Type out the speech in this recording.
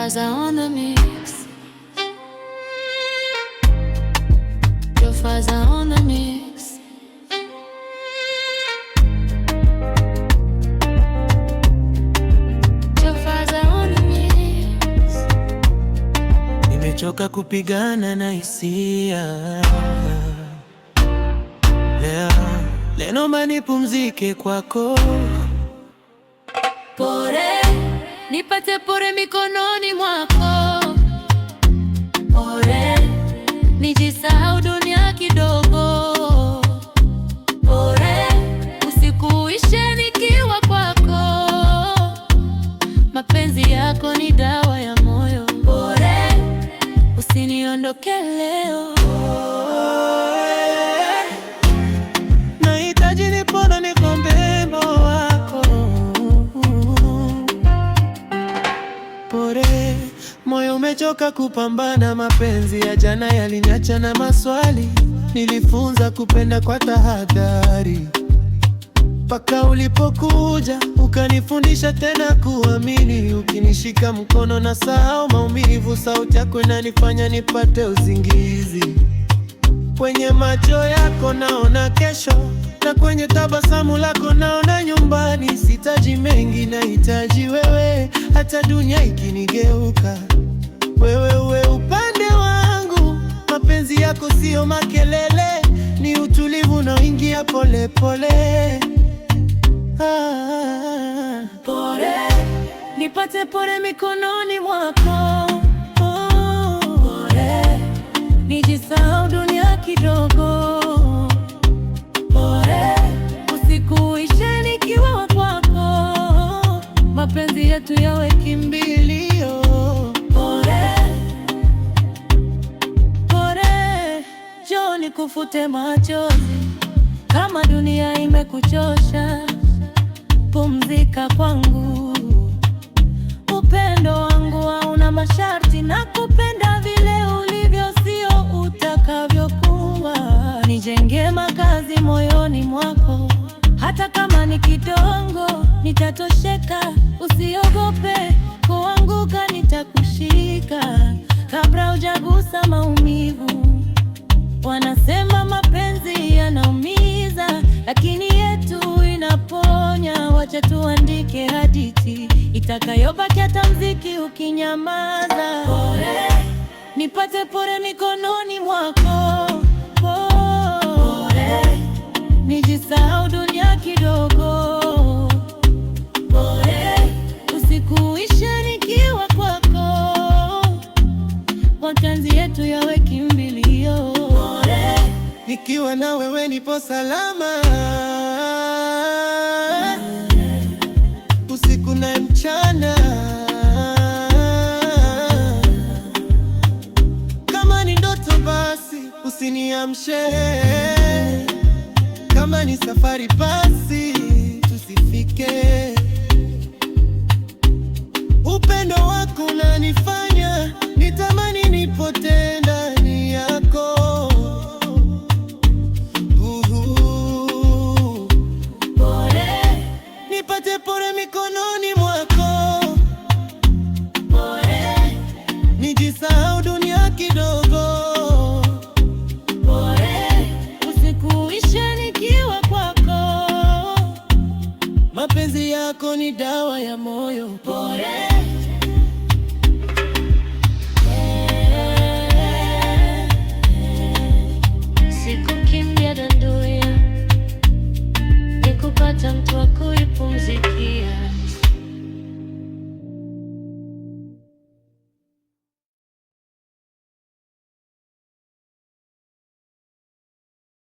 Jofaza on the mix. Jofaza on the mix. Jofaza on the mix. Nimechoka kupigana na hisia. Leo naomba nipumzike kwako. Pore, nipate pore mikononi mwako. Pore, nijisahau dunia kidogo. Pore, usiku uishe nikiwa kwako. Mapenzi yako ni dawa ya moyo. Pore, usiniondoke leo. Nahitaji nipone nikombe moyo wako. Pore, moyo umechoka kupambana. Mapenzi ya jana yaliniacha na maswali. Nilifunza kupenda kwa tahadhari, mpaka ulipokuja ukanifundisha tena kuamini. Ukinishika mkono na sahau maumivu. Sauti yako inanifanya nipate usingizi. Kwenye macho yako naona kesho, na kwenye tabasamu lako naona nyumbani. Sihitaji mengi, nahitaji wewe. Hata dunia ikinigeuka, wewe uwe upande wangu. Mapenzi yako sio makelele, ni utulivu unaoingia pole pole. Pore, nipate pore mikononi mwako. Pore, nijisahau dunia kidogo. Pore, usiku uishe nikiwa kwako. Mapenzi yetu yawe kimbilio. Pore, pore, njoo nikufute machozi. Kama dunia imekuchosha, pumzika kwangu. Upendo wangu hauna masharti, na kupenda vile ulivyo, sio utakavyokuwa. Nijenge makazi moyoni mwako, hata kama ni kidogo, nitatosheka. Usiogope kuanguka, nitakushika kabla hujagusa maumivu. Wanasema mapenzi yanaumiza, lakini yetu inaponya. Wacha tuandike hadithi itakayobaki hata mziki ukinyamaza. Pore, nipate pore mikononi mwako. Pore, nijisahau dunia kidogo. Pore, usiku uishe nikiwa kwako. Mapenzi yetu yawe kimbilio. Pore, Nikiwa na wewe nipo salama, usiku na mchana. Kama ni ndoto basi usiniamshe, kama ni safari basi tusifike. Upendo wako unanifanya nitamani nipote ndani yako. pore, Nipate pore mikononi mwako. pore, Nijisahau dunia kidogo. pore, usiku uishe nikiwa kwako. Mapenzi yako ni dawa ya moyo. Pore.